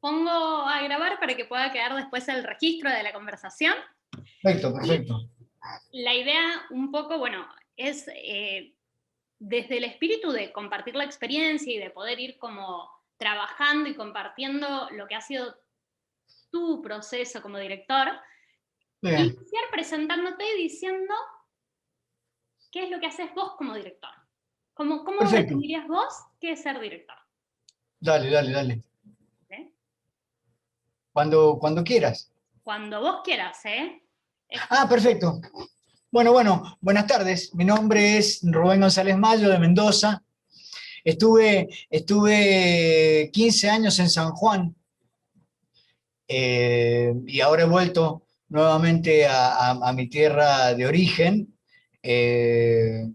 pongo a grabar para que pueda quedar después el registro de la conversación. Perfecto, perfecto. La idea un poco, bueno, es desde el espíritu de compartir la experiencia y de poder ir como trabajando y compartiendo lo que ha sido tu proceso como director, Bien, iniciar presentándote y diciendo qué es lo que haces vos como director. ¿Cómo perfecto. definirías vos qué es ser director? Dale, dale, dale. ¿Sí? Cuando quieras. Cuando vos quieras, ¿eh? Ah, perfecto. Bueno, buenas tardes. Mi nombre es Rubén González Mayo de Mendoza. Estuve 15 años en San Juan y ahora he vuelto nuevamente a mi tierra de origen. Eh,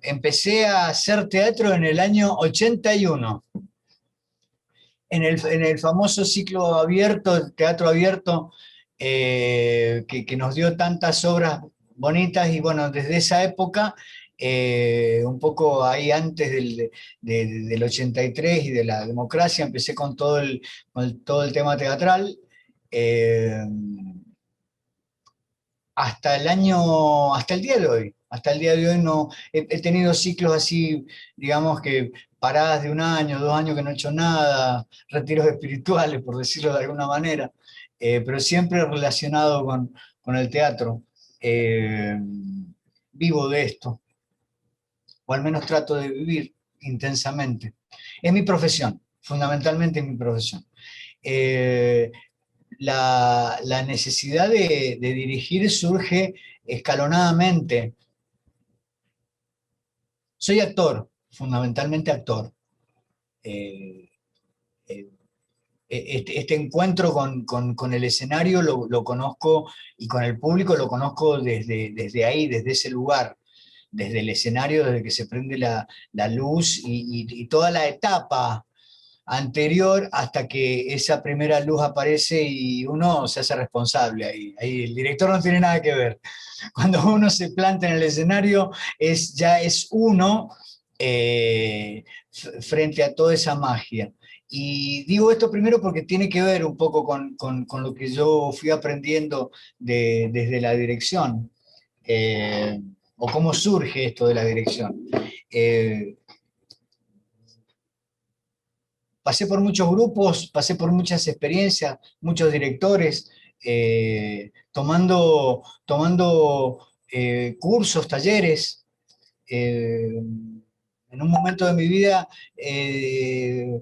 Empecé a hacer teatro en el año 81, en el famoso ciclo abierto, el teatro abierto, que nos dio tantas obras bonitas. Y bueno, desde esa época, un poco ahí antes del 83 y de la democracia, empecé con todo el tema teatral. eh, Hasta el día de hoy. Hasta el día de hoy no he tenido ciclos así, digamos que paradas de un año, 2 años que no he hecho nada, retiros espirituales, por decirlo de alguna manera, pero siempre relacionado con el teatro. Eh, Vivo de esto, o al menos trato de vivir intensamente. Es mi profesión, fundamentalmente es mi profesión. Eh, la necesidad de dirigir surge escalonadamente. Soy actor, fundamentalmente actor. Eh, eh, este encuentro con el escenario lo conozco, y con el público lo conozco desde ahí, desde ese lugar, desde el escenario, desde que se prende la luz y toda la etapa anterior hasta que esa primera luz aparece y uno se hace responsable ahí. Ahí el director no tiene nada que ver. Cuando uno se planta en el escenario, ya es uno, frente a toda esa magia. Y digo esto primero porque tiene que ver un poco con lo que yo fui aprendiendo desde la dirección, o cómo surge esto de la dirección. Eh, Pasé por muchos grupos, pasé por muchas experiencias, muchos directores, tomando cursos, talleres. En un momento de mi vida, eh,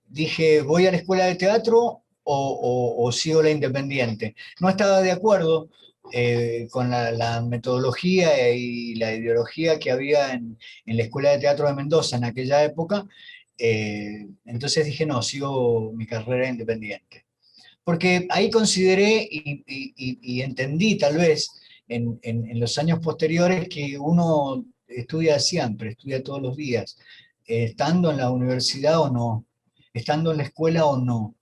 dije, ¿voy a la escuela de teatro o sigo la independiente? No estaba de acuerdo con la metodología y la ideología que había en la Escuela de Teatro de Mendoza en aquella época. Entonces dije, no, sigo mi carrera independiente. Porque ahí consideré y entendí tal vez en los años posteriores que uno estudia siempre, estudia todos los días, estando en la universidad o no, estando en la escuela o no.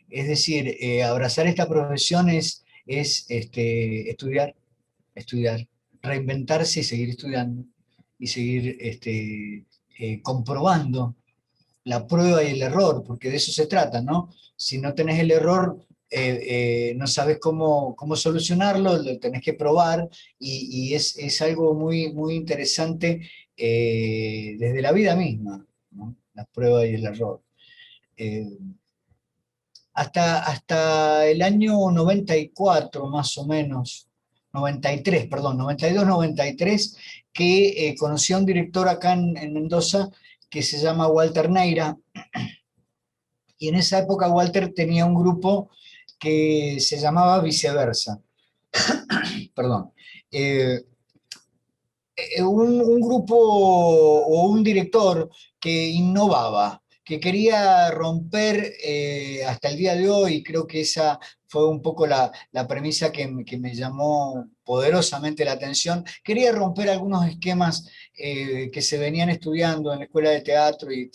Es decir, abrazar esta profesión estudiar, estudiar, reinventarse y seguir estudiando y seguir comprobando la prueba y el error, porque de eso se trata, ¿no? Si no tenés el error, no sabes cómo solucionarlo, lo tenés que probar, y es algo muy, muy interesante, desde la vida misma, ¿no? La prueba y el error. Eh, hasta el año 94, más o menos, 93, perdón, 92, 93, que conocí a un director acá en Mendoza que se llama Walter Neira. Y en esa época Walter tenía un grupo que se llamaba Viceversa. Perdón. Eh, un grupo o un director que innovaba, que quería romper, hasta el día de hoy. Creo que esa fue un poco la premisa que me llamó poderosamente la atención. Quería romper algunos esquemas que se venían estudiando en la escuela de teatro y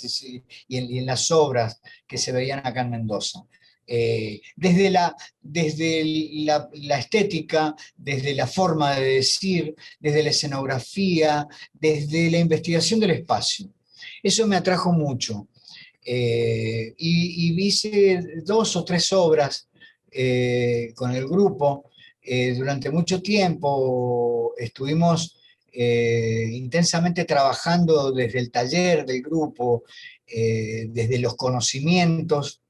en las obras que se veían acá en Mendoza. Desde la estética, desde la forma de decir, desde la escenografía, desde la investigación del espacio. Eso me atrajo mucho. Y hice 2 o 3 obras con el grupo. Durante mucho tiempo estuvimos intensamente trabajando desde el taller del grupo, desde los conocimientos,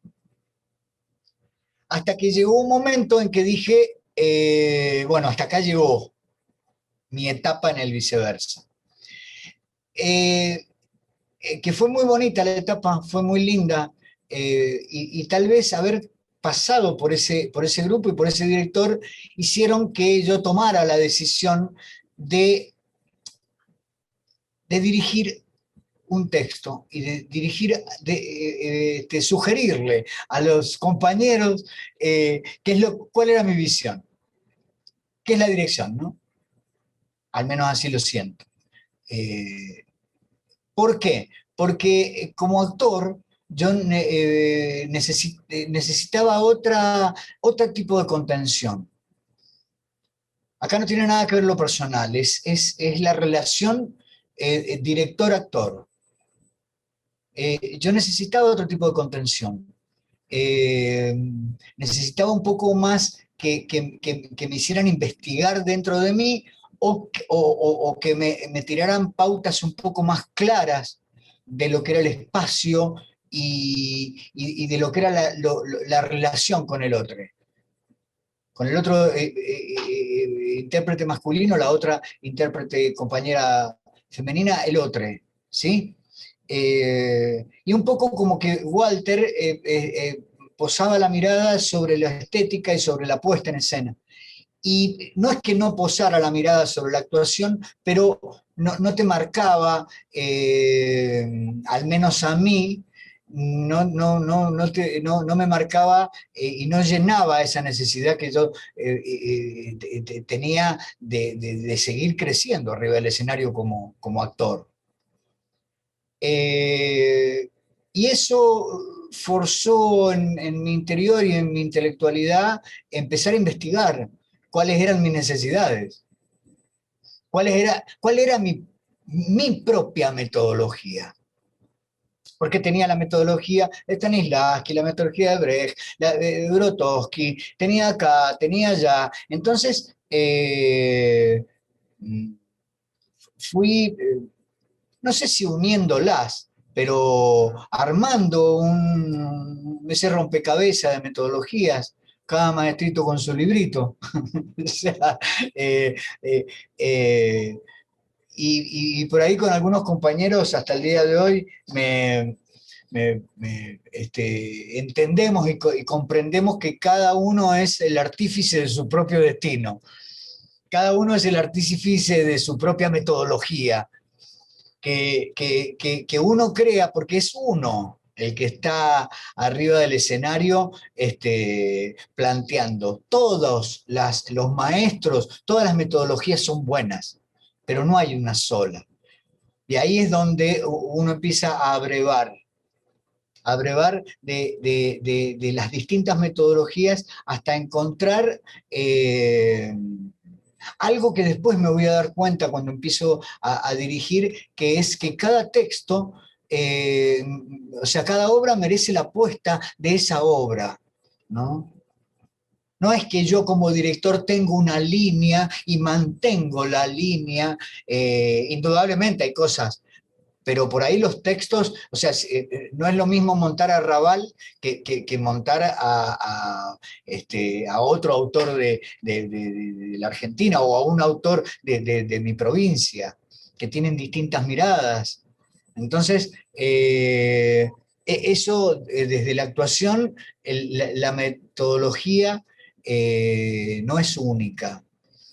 hasta que llegó un momento en que dije, bueno, hasta acá llegó mi etapa en el viceversa. Que fue muy bonita la etapa, fue muy linda, y tal vez haber pasado por ese grupo y por ese director hicieron que yo tomara la decisión de, de dirigir un texto y de dirigir, de sugerirle a los compañeros cuál era mi visión, qué es la dirección, ¿no? Al menos así lo siento. ¿Por qué? Porque como autor yo necesitaba otro tipo de contención. Acá no tiene nada que ver lo personal, es la relación director-actor. Yo necesitaba otro tipo de contención. Eh, Necesitaba un poco más que me hicieran investigar dentro de mí o que me tiraran pautas un poco más claras de lo que era el espacio y de lo que era la relación con el otro intérprete masculino, la otra intérprete compañera femenina, el otro, ¿sí? Y un poco como que Walter posaba la mirada sobre la estética y sobre la puesta en escena. Y no es que no posara la mirada sobre la actuación, pero no te marcaba, al menos a mí, no me marcaba y no llenaba esa necesidad que yo tenía de seguir creciendo arriba del escenario como actor. Eh, y eso forzó en mi interior y en mi intelectualidad empezar a investigar cuáles eran mis necesidades, cuál era mi propia metodología. Porque tenía la metodología de Stanislavski, la metodología de Brecht, la de Grotowski, tenía acá, tenía allá. Entonces, fui, no sé si uniéndolas, pero armando ese rompecabezas de metodologías, cada maestrito con su librito. O sea, eh, eh, eh, y por ahí con algunos compañeros hasta el día de hoy entendemos y comprendemos que cada uno es el artífice de su propio destino, cada uno es el artífice de su propia metodología, que uno crea, porque es uno el que está arriba del escenario planteando. Todos los maestros, todas las metodologías son buenas, pero no hay una sola. Y ahí es donde uno empieza a brevar de las distintas metodologías hasta encontrar algo que después me voy a dar cuenta cuando empiezo a dirigir, que es que cada texto, o sea, cada obra merece la apuesta de esa obra, ¿no? No es que yo como director tengo una línea y mantengo la línea, indudablemente hay cosas, pero por ahí los textos, o sea, no es lo mismo montar a Raval que montar a otro autor de la Argentina o a un autor de mi provincia, que tienen distintas miradas. Entonces, eso desde la actuación, la metodología no es única.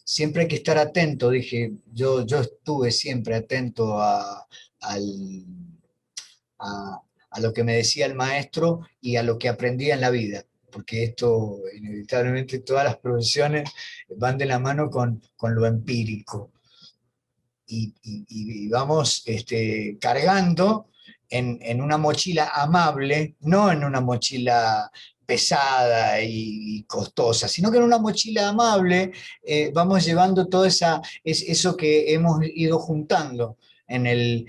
Siempre hay que estar atento, dije, yo estuve siempre atento al, a lo que me decía el maestro y a lo que aprendía en la vida, porque esto, inevitablemente, todas las profesiones van de la mano con lo empírico. Y vamos cargando en una mochila amable, no en una mochila pesada y costosa, sino que en una mochila amable vamos llevando todo eso que hemos ido juntando en el,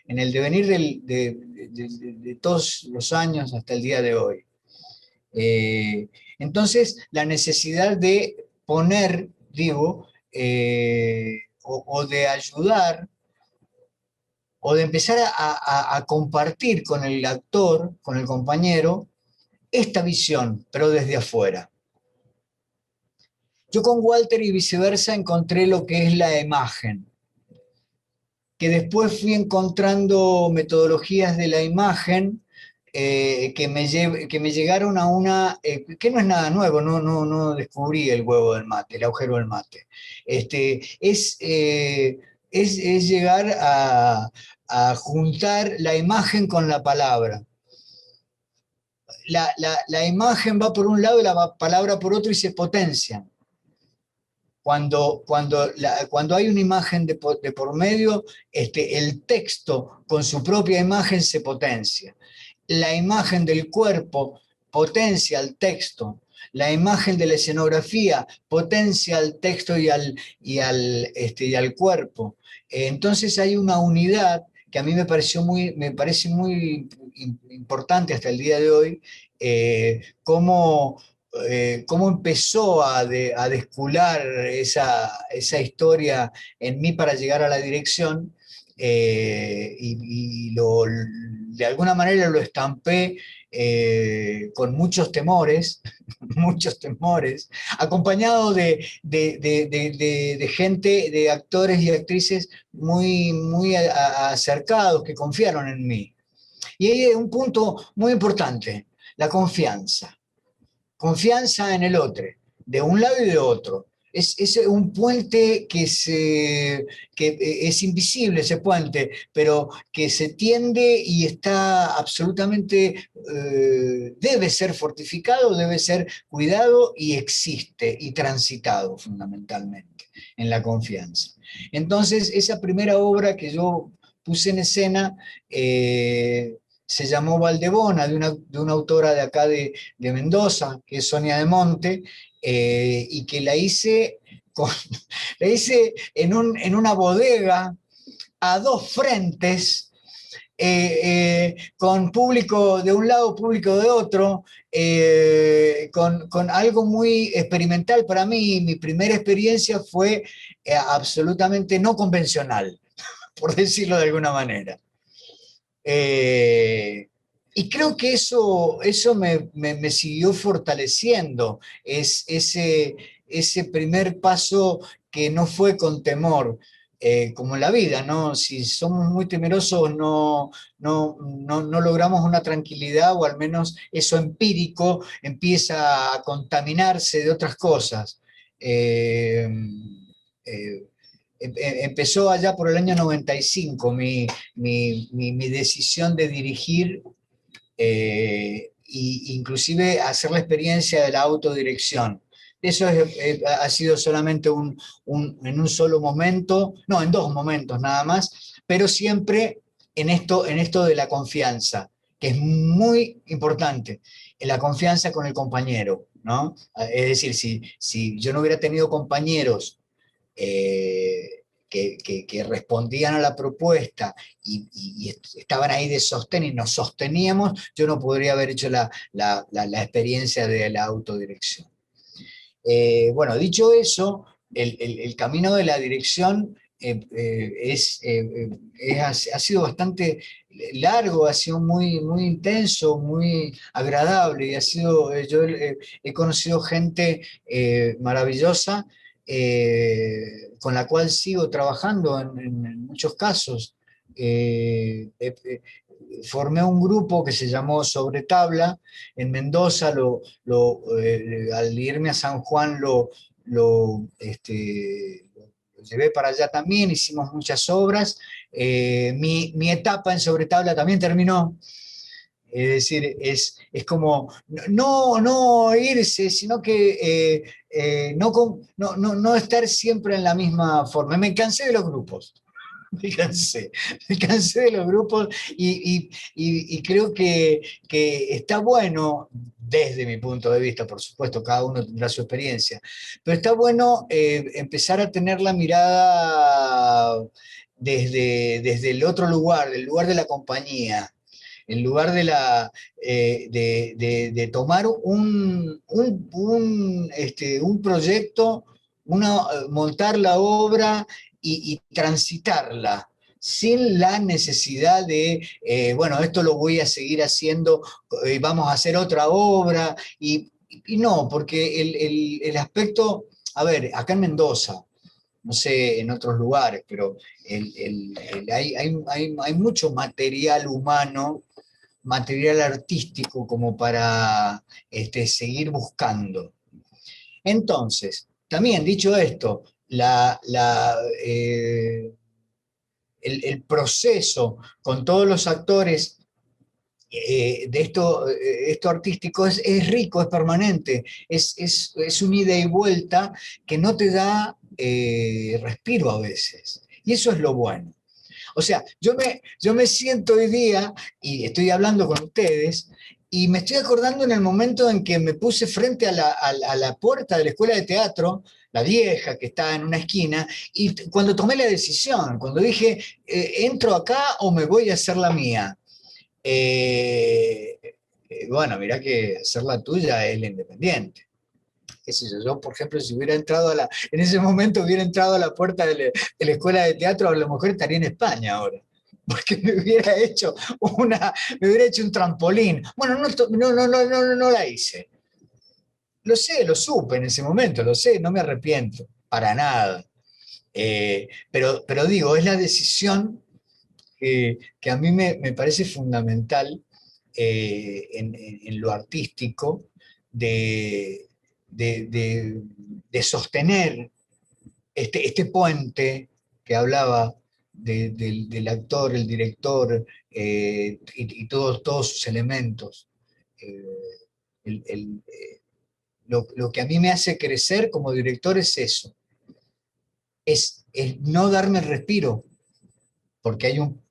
en el devenir de todos los años hasta el día de hoy. Entonces, la necesidad de poner, digo, o de ayudar, o de empezar a compartir con el actor, con el compañero, esta visión, pero desde afuera. Yo con Walter y viceversa encontré lo que es la imagen, que después fui encontrando metodologías de la imagen que me llegaron a una, que no es nada nuevo, no descubrí el huevo del mate, el agujero del mate. Es llegar a juntar la imagen con la palabra. La imagen va por un lado y la palabra por otro y se potencian. Cuando hay una imagen de por medio, el texto con su propia imagen se potencia. La imagen del cuerpo potencia al texto. La imagen de la escenografía potencia al texto y al cuerpo. Entonces hay una unidad que a mí me parece muy importante hasta el día de hoy, cómo empezó a descular esa historia en mí para llegar a la dirección, de alguna manera lo estampé con muchos temores, muchos temores, acompañado de gente, de actores y actrices muy acercados que confiaron en mí. Y ahí hay un punto muy importante, la confianza. Confianza en el otro, de un lado y de otro. Es un puente que es invisible, ese puente, pero que se tiende y está absolutamente, debe ser fortificado, debe ser cuidado y existe y transitado fundamentalmente en la confianza. Entonces, esa primera obra que yo puse en escena, se llamó Valdebona, de una autora de acá de Mendoza, que es Sonia de Monte, y que la hice, la hice en una bodega a dos frentes, con público de un lado, público de otro, con algo muy experimental para mí. Mi primera experiencia fue absolutamente no convencional, por decirlo de alguna manera. Y creo que eso me siguió fortaleciendo, ese primer paso que no fue con temor, como en la vida, ¿no? Si somos muy temerosos no logramos una tranquilidad, o al menos eso empírico empieza a contaminarse de otras cosas. Eh, eh, Empezó allá por el año 95 mi decisión de dirigir, inclusive hacer la experiencia de la autodirección. Eso ha sido solamente en un solo momento, no, en dos momentos nada más, pero siempre en esto de la confianza, que es muy importante, en la confianza con el compañero, ¿no? Es decir, si yo no hubiera tenido compañeros que respondían a la propuesta y estaban ahí de sostén y nos sosteníamos, yo no podría haber hecho la experiencia de la autodirección. Bueno, dicho eso, el camino de la dirección ha sido bastante largo, ha sido muy intenso, muy agradable, y yo he conocido gente maravillosa, con la cual sigo trabajando en muchos casos. Formé un grupo que se llamó Sobre Tabla en Mendoza. Al irme a San Juan lo llevé para allá también, hicimos muchas obras. Mi etapa en Sobre Tabla también terminó. Es decir, es como no irse, sino que no estar siempre en la misma forma. Me cansé de los grupos. Me cansé de los grupos, y creo que está bueno, desde mi punto de vista, por supuesto, cada uno tendrá su experiencia, pero está bueno empezar a tener la mirada desde el otro lugar, el lugar de la compañía, en lugar de tomar un proyecto, montar la obra y transitarla, sin la necesidad de, bueno, esto lo voy a seguir haciendo, vamos a hacer otra obra, y no, porque el aspecto, a ver, acá en Mendoza, no sé en otros lugares, pero hay mucho material humano, material artístico como para seguir buscando. Entonces, también dicho esto, el proceso con todos los actores de esto artístico es rico, es permanente, es un ida y vuelta que no te da respiro a veces. Y eso es lo bueno. O sea, yo me siento hoy día y estoy hablando con ustedes y me estoy acordando en el momento en que me puse frente a la puerta de la escuela de teatro, la vieja que está en una esquina, y cuando tomé la decisión, cuando dije, ¿entro acá o me voy a hacer la mía? Eh, bueno, mirá que hacer la tuya es la independiente. Qué sé yo, yo, por ejemplo, si hubiera entrado en ese momento hubiera entrado a la puerta de la escuela de teatro, a lo mejor estaría en España ahora, porque me hubiera hecho un trampolín. Bueno, no la hice. Lo sé, lo supe en ese momento, lo sé, no me arrepiento, para nada. Pero digo, es la decisión que a mí me parece fundamental en lo artístico de, de sostener este puente que hablaba del actor, el director y todos sus elementos. Eh, lo que a mí me hace crecer como director es eso, es no darme el respiro, porque un-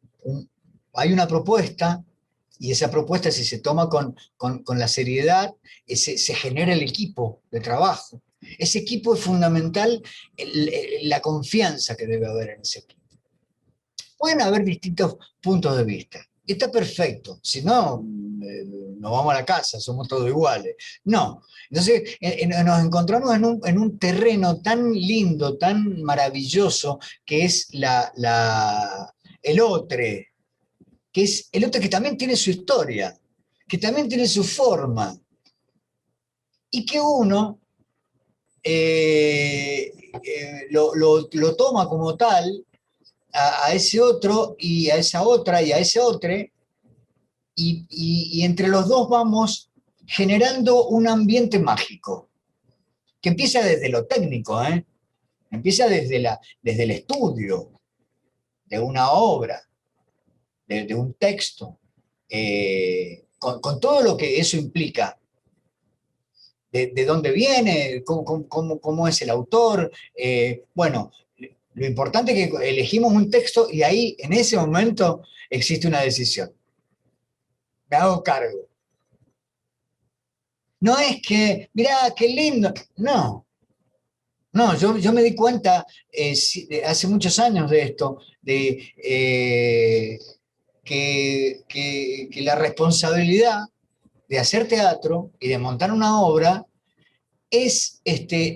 hay una propuesta y esa propuesta, si se toma con la seriedad, se genera el equipo de trabajo. Ese equipo es fundamental, la confianza que debe haber en ese equipo. Pueden haber distintos puntos de vista. Y está perfecto. Si no, nos vamos a la casa, somos todos iguales. No. Entonces, nos encontramos en un terreno tan lindo, tan maravilloso, que es el otro, que es el otro que también tiene su historia, que también tiene su forma, y que uno lo toma como tal a ese otro y a esa otra y a ese otro, y entre los dos vamos generando un ambiente mágico, que empieza desde lo técnico, empieza desde el estudio de una obra, de un texto, con todo lo que eso implica, de dónde viene, cómo es el autor. Bueno, lo importante es que elegimos un texto y ahí, en ese momento, existe una decisión. Me hago cargo. No es que, mirá, qué lindo. No, no, yo me di cuenta hace muchos años de esto, que la responsabilidad de hacer teatro y de montar una obra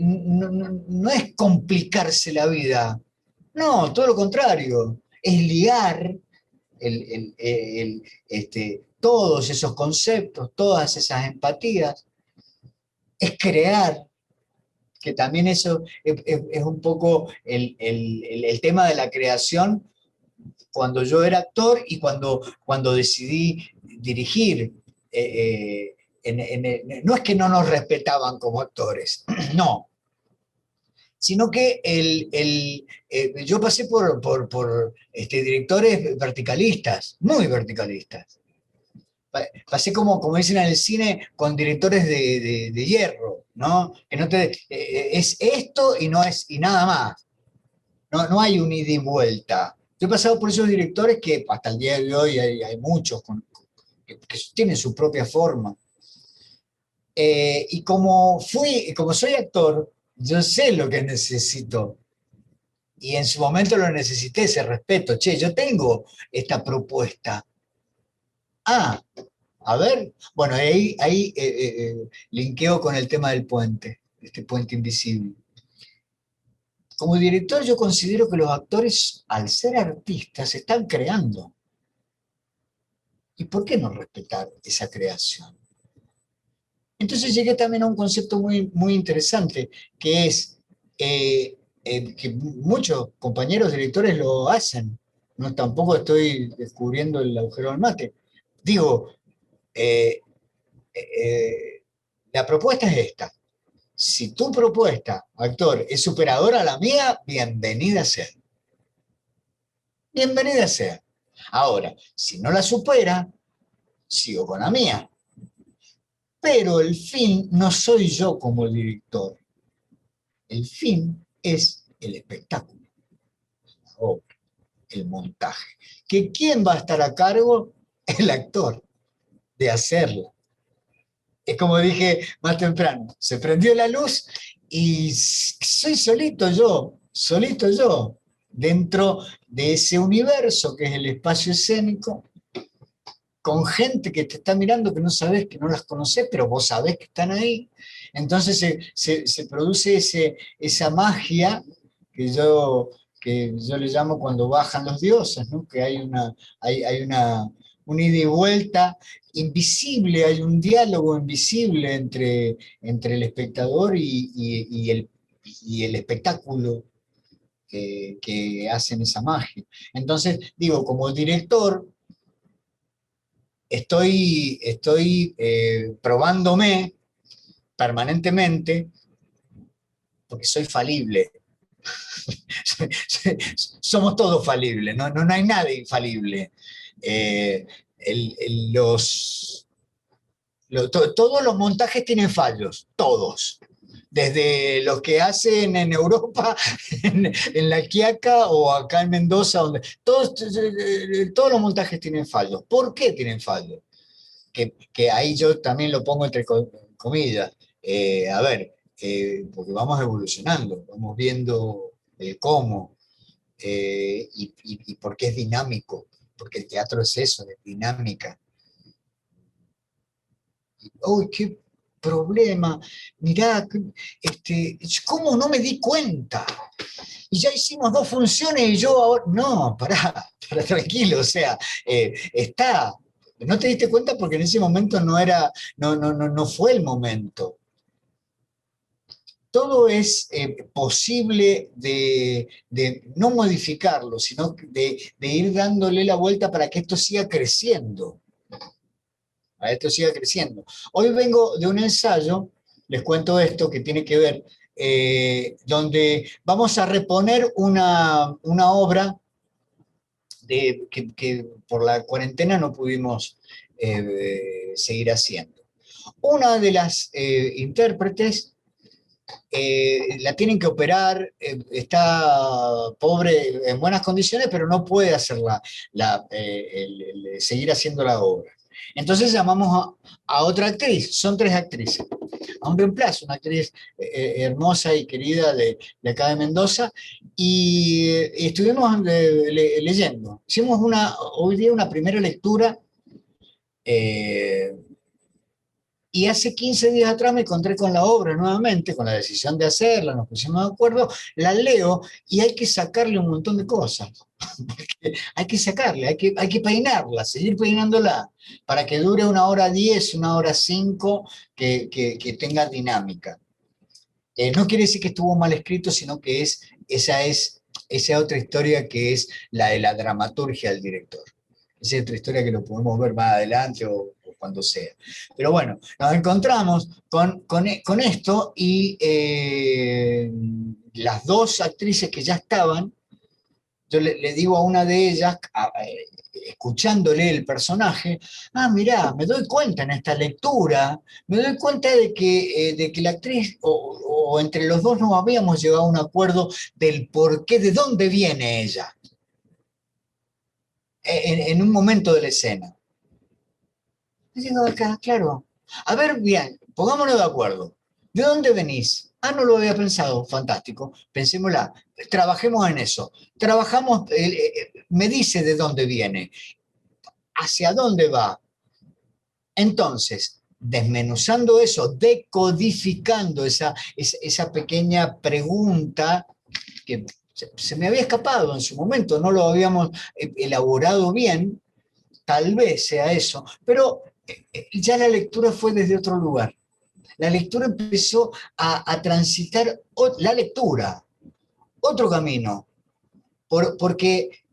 no es complicarse la vida, no, todo lo contrario, es ligar todos esos conceptos, todas esas empatías, es crear, que también eso es un poco el tema de la creación cuando yo era actor y cuando decidí dirigir. No es que no nos respetaban como actores, no, sino que yo pasé por directores verticalistas, muy verticalistas. Pasé como dicen en el cine, con directores de hierro, ¿no? Que no es esto y no es y nada más. No hay un ida y vuelta. Yo he pasado por esos directores que hasta el día de hoy hay muchos que tienen su propia forma. Y como soy actor, yo sé lo que necesito y en su momento lo necesité, ese respeto. Che, yo tengo esta propuesta. Ah, a ver, bueno, ahí linkeo con el tema del puente, este puente invisible. Como director yo considero que los actores, al ser artistas, están creando. ¿Y por qué no respetar esa creación? Entonces llegué también a un concepto muy, muy interesante, que es que muchos compañeros directores lo hacen. No, tampoco estoy descubriendo el agujero del mate. Digo, eh, eh, la propuesta es esta. Si tu propuesta, actor, es superadora a la mía, bienvenida sea. Bienvenida sea. Ahora, si no la supera, sigo con la mía. Pero el fin no soy yo como el director. El fin es el espectáculo, la obra, el montaje. ¿Que quién va a estar a cargo? El actor, de hacerla. Es como dije más temprano, se prendió la luz y soy solito yo, dentro de ese universo que es el espacio escénico, con gente que te está mirando que no sabes, que no las conoces, pero vos sabés que están ahí. Entonces se produce esa magia que yo le llamo cuando bajan los dioses, ¿no? Que hay una ida y vuelta invisible, hay un diálogo invisible entre el espectador y el espectáculo que hacen esa magia. Entonces, digo, como director, estoy probándome permanentemente porque soy falible. Somos todos falibles, no hay nada infalible. Eh, todos los montajes tienen fallos, todos. Desde los que hacen en Europa, en La Quiaca o acá en Mendoza, todos los montajes tienen fallos. ¿Por qué tienen fallos? Que ahí yo también lo pongo entre comillas. A ver, porque vamos evolucionando, vamos viendo el cómo y por qué es dinámico, porque el teatro es eso, es dinámica. ¡Uy, qué problema! Mirá, ¿cómo no me di cuenta? Y ya hicimos 2 funciones y yo ahora... No, pará, tranquilo, o sea, está... No te diste cuenta porque en ese momento no fue el momento. Todo es posible de no modificarlo, sino de ir dándole la vuelta para que esto siga creciendo. Para que esto siga creciendo. Hoy vengo de un ensayo, les cuento esto que tiene que ver, donde vamos a reponer una obra que por la cuarentena no pudimos seguir haciendo. Una de las intérpretes la tienen que operar, está pobre en buenas condiciones, pero no puede hacerla, seguir haciendo la obra. Entonces llamamos a otra actriz, son 3 actrices, a un reemplazo, una actriz hermosa y querida de acá de Mendoza, y estuvimos leyendo. Hicimos hoy día una primera lectura eh, y hace 15 días atrás me encontré con la obra nuevamente, con la decisión de hacerla, nos pusimos de acuerdo, la leo y hay que sacarle un montón de cosas. Hay que sacarle, hay que peinarla, seguir peinándola, para que dure 1 hora 10, 1 hora 5, que tenga dinámica. No quiere decir que estuvo mal escrito, sino que esa otra historia que es la de la dramaturgia del director. Esa es otra historia que lo podemos ver más adelante o cuando sea. Pero bueno, nos encontramos con esto y las 2 actrices que ya estaban, yo le digo a una de ellas, escuchándole el personaje, mirá, me doy cuenta en esta lectura, me doy cuenta de que la actriz, o entre los dos no habíamos llegado a un acuerdo del por qué, de dónde viene ella, en un momento de la escena. Y digo acá, claro, a ver, bien, pongámonos de acuerdo, ¿de dónde venís? Ah, no lo había pensado, fantástico, pensémosla, trabajemos en eso. Trabajamos, me dice de dónde viene, hacia dónde va. Entonces, desmenuzando eso, decodificando esa pequeña pregunta que se me había escapado en su momento, no lo habíamos elaborado bien, tal vez sea eso, pero ya la lectura fue desde otro lugar. La lectura empezó a transitar la lectura, otro camino, porque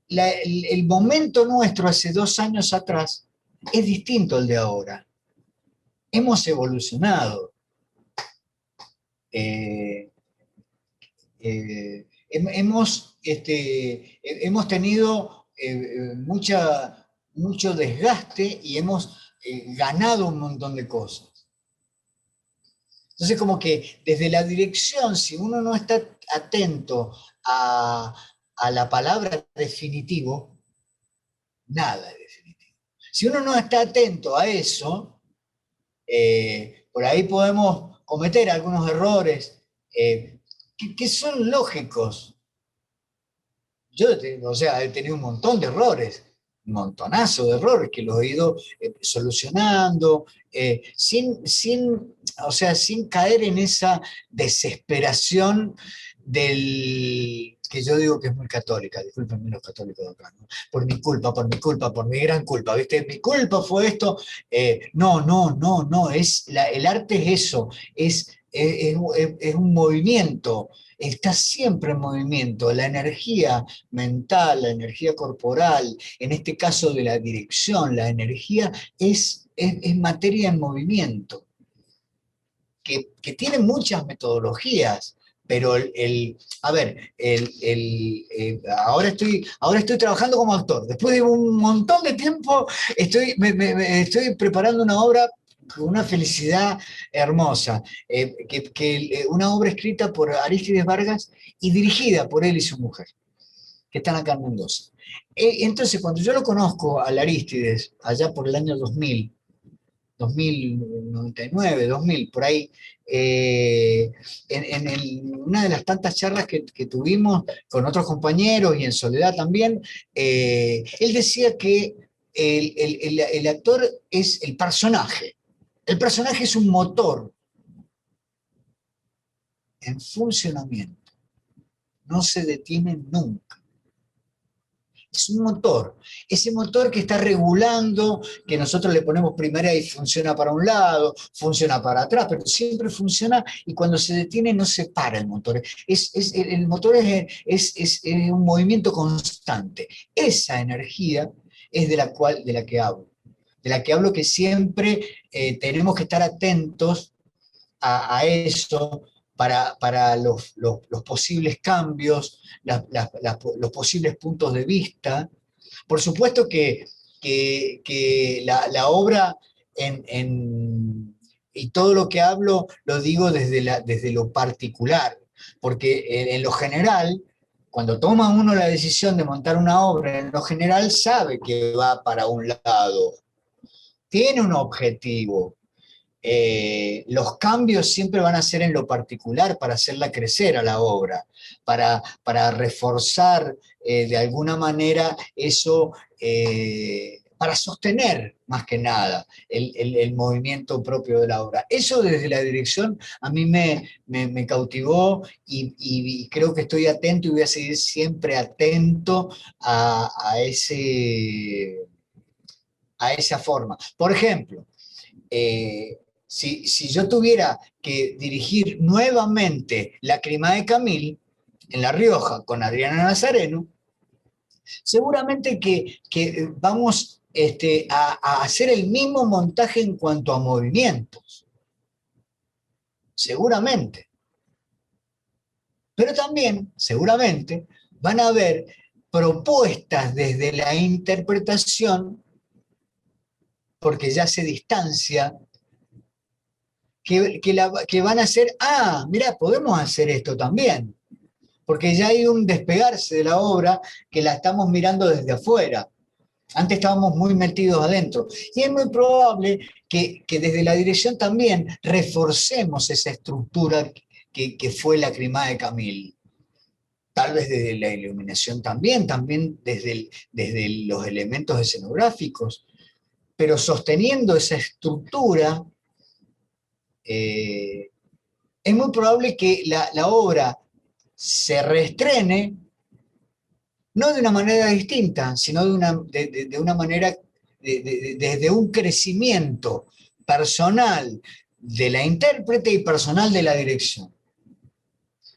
el momento nuestro hace 2 años atrás es distinto al de ahora. Hemos evolucionado. Eh, hemos tenido mucho desgaste y hemos ganado un montón de cosas. Entonces, como que desde la dirección, si uno no está atento a la palabra definitivo, nada es definitivo. Si uno no está atento a eso, por ahí podemos cometer algunos errores que son lógicos. Yo, o sea, he tenido un montón de errores, un montonazo de errores que los he ido solucionando, o sea, sin caer en esa desesperación del que yo digo que es muy católica, discúlpenme los católicos de acá, ¿no? Por mi culpa, por mi culpa, por mi gran culpa, ¿viste? Mi culpa fue esto. No, el arte es eso, es un movimiento, está siempre en movimiento, la energía mental, la energía corporal, en este caso de la dirección, la energía es materia en movimiento, que tiene muchas metodologías, pero a ver, ahora estoy trabajando como actor. Después de un montón de tiempo estoy preparando una obra con una felicidad hermosa, una obra escrita por Arístides Vargas y dirigida por él y su mujer, que están acá en Mendoza. Entonces, cuando yo lo conozco al Arístides, allá por el año 2099, 2000, por ahí, una de las tantas charlas que tuvimos con otros compañeros y en soledad también, él decía que el actor es el personaje. El personaje es un motor en funcionamiento, no se detiene nunca. Es un motor, ese motor que está regulando, que nosotros le ponemos primera y funciona para un lado, funciona para atrás, pero siempre funciona y cuando se detiene no se para el motor. El motor es un movimiento constante. Esa energía es de la que hablo. De la que hablo que siempre tenemos que estar atentos a eso para los posibles cambios, los posibles puntos de vista. Por supuesto que la obra y todo lo que hablo lo digo desde lo particular, porque en lo general, cuando toma uno la decisión de montar una obra, en lo general sabe que va para un lado, tiene un objetivo, los cambios siempre van a ser en lo particular para hacerla crecer a la obra, para reforzar de alguna manera eso, para sostener más que nada el movimiento propio de la obra. Eso desde la dirección a mí me cautivó y creo que estoy atento y voy a seguir siempre atento a esa forma. Por ejemplo, si yo tuviera que dirigir nuevamente La Crima de Camil en La Rioja con Adriana Nazareno, seguramente que vamos a hacer el mismo montaje en cuanto a movimientos. Seguramente. Pero también, seguramente, van a haber propuestas desde la interpretación, porque ya se distancia que van a ser, mira, podemos hacer esto también, porque ya hay un despegarse de la obra que la estamos mirando desde afuera. Antes estábamos muy metidos adentro. Y es muy probable que desde la dirección también reforcemos esa estructura que fue Lacrimada de Camille. Tal vez desde la iluminación también desde los elementos escenográficos, pero sosteniendo esa estructura, es muy probable que la obra se reestrene, no de una manera distinta, sino de una manera, desde un crecimiento personal de la intérprete y personal de la dirección.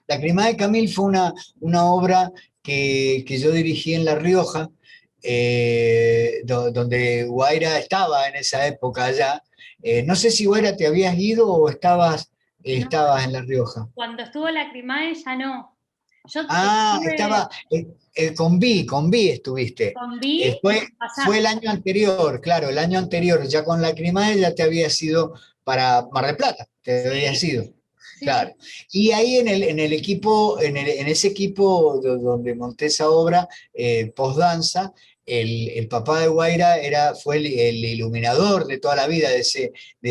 Lacrimada de Camille fue una obra que yo dirigí en La Rioja, donde Guaira estaba en esa época allá. No sé si Guaira te habías ido o No, estabas en La Rioja. cuando estuvo Lacrimae ya no. Yo Ah, estuve estaba con Vi estuviste. con Vi Fue, el fue el pasaje. año anterior, claro, el año anterior, ya con Lacrimae ya te había sido para Mar del Plata, te había Sí, sido. sí, sí. Claro. Y ahí en el equipo, en ese equipo donde monté esa obra, post-danza, el papá de Guaira fue el iluminador de toda la vida de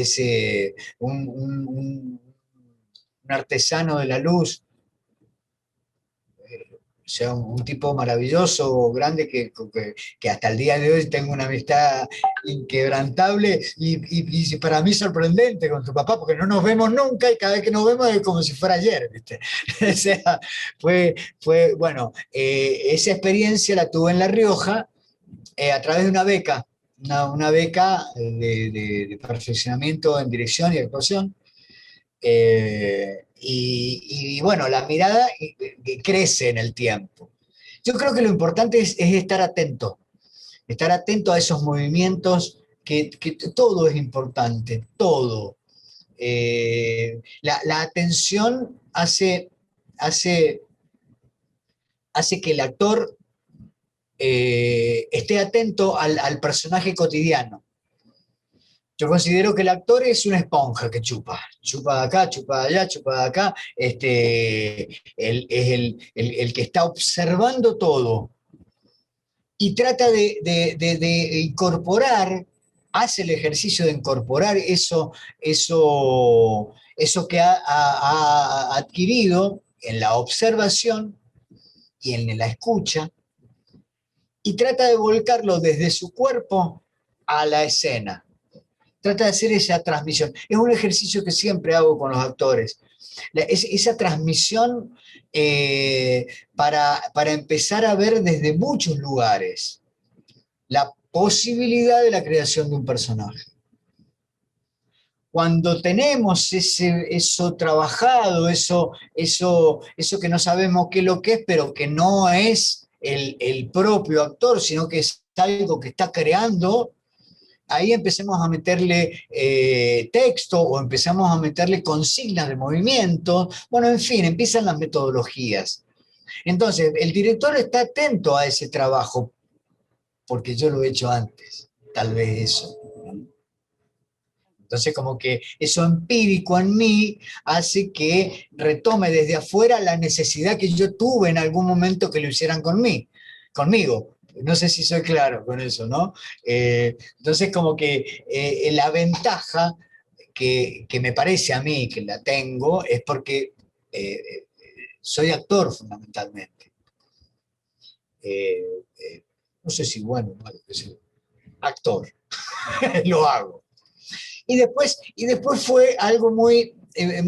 ese un artesano de la luz, o sea, un tipo maravilloso, grande, que hasta el día de hoy tengo una amistad inquebrantable y para mí sorprendente con tu papá, porque no nos vemos nunca y cada vez que nos vemos es como si fuera ayer, ¿viste? O sea, bueno, esa experiencia la tuve en La Rioja a través de una beca, una beca de perfeccionamiento en dirección y actuación. Y bueno, la mirada crece en el tiempo. Yo creo que lo importante es estar atento a esos movimientos, que todo es importante, todo. La atención hace, hace que el actor esté atento al personaje cotidiano. Yo considero que el actor es una esponja que chupa de acá, chupa de allá, chupa de acá, es el que está observando todo y trata de incorporar, hace el ejercicio de incorporar eso que ha adquirido en la observación y en la escucha, y trata de volcarlo desde su cuerpo a la escena. Trata de hacer esa transmisión. Es un ejercicio que siempre hago con los actores. Esa transmisión, para empezar a ver desde muchos lugares la posibilidad de la creación de un personaje. Cuando tenemos eso trabajado, eso que no sabemos qué es lo que es, pero que no es el propio actor, sino que es algo que está creando, ahí empecemos a meterle texto o empezamos a meterle consignas de movimiento. Bueno, en fin, empiezan las metodologías. Entonces, el director está atento a ese trabajo, porque yo lo he hecho antes, tal vez eso. Entonces, como que eso empírico en mí hace que retome desde afuera la necesidad que yo tuve en algún momento que lo hicieran conmigo. No sé si soy claro con eso, ¿no? Entonces, como que la ventaja que me parece a mí que la tengo es porque soy actor fundamentalmente. Eh, no sé si bueno, malo, actor, lo hago. Y después fue algo muy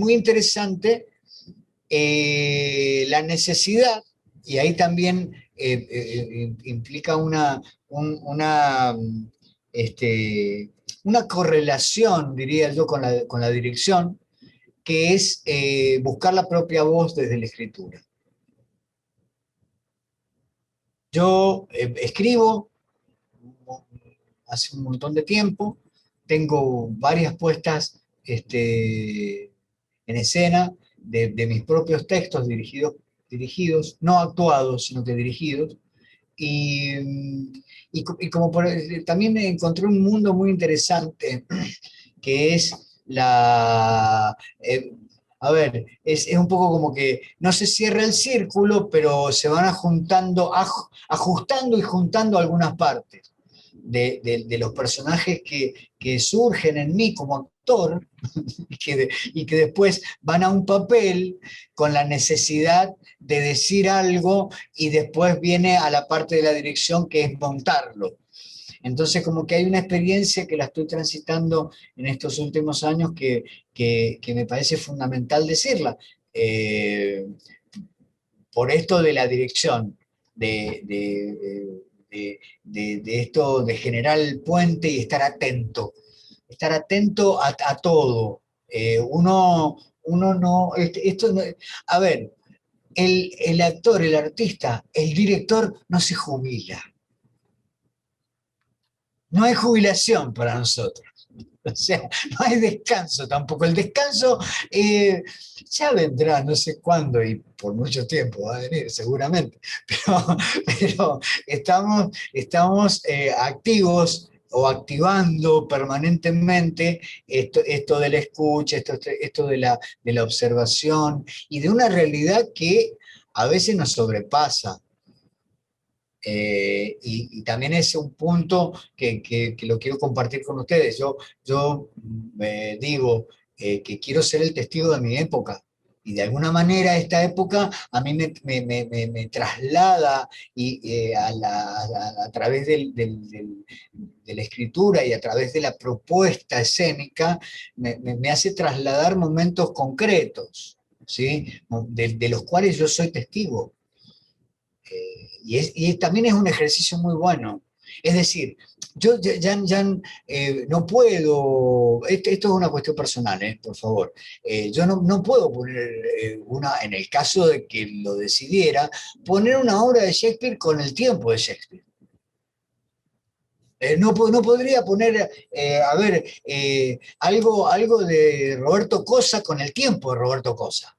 interesante, la necesidad, y ahí también implica una, una correlación, diría yo, con la dirección, que es buscar la propia voz desde la escritura. Yo escribo hace un montón de tiempo, tengo varias puestas en escena de mis propios textos dirigidos, no actuados, sino que dirigidos. Y, y como también encontré un mundo muy interesante, que es a ver, es un poco como que no se cierra el círculo, pero se van ajustando y juntando algunas partes. de los personajes que surgen en mí como actor y que después van a un papel con la necesidad de decir algo y después viene a la parte de la dirección que es montarlo. Entonces como que hay una experiencia que la estoy transitando en estos últimos años que me parece fundamental decirla. Por esto de la dirección, de esto de generar el puente y estar atento a todo. Uno no, esto no, a ver, el actor, el artista, el director no se jubila. No hay jubilación para nosotros. O sea, no hay descanso tampoco. El descanso ya vendrá, no sé cuándo y por mucho tiempo va a venir, seguramente. Pero estamos activos o activando permanentemente esto de la escucha, esto de la observación y de una realidad que a veces nos sobrepasa. Y también es un punto que lo quiero compartir con ustedes. Yo me digo que quiero ser el testigo de mi época. Y de alguna manera esta época a mí me traslada a través de la escritura y a través de la propuesta escénica, me hace trasladar momentos concretos, ¿sí? De los cuales yo soy testigo. Y también es un ejercicio muy bueno. Es decir, yo ya no puedo, esto es una cuestión personal, por favor, yo no puedo poner en el caso de que lo decidiera, poner una obra de Shakespeare con el tiempo de Shakespeare. No podría poner, a ver, algo de Roberto Cosa con el tiempo de Roberto Cosa.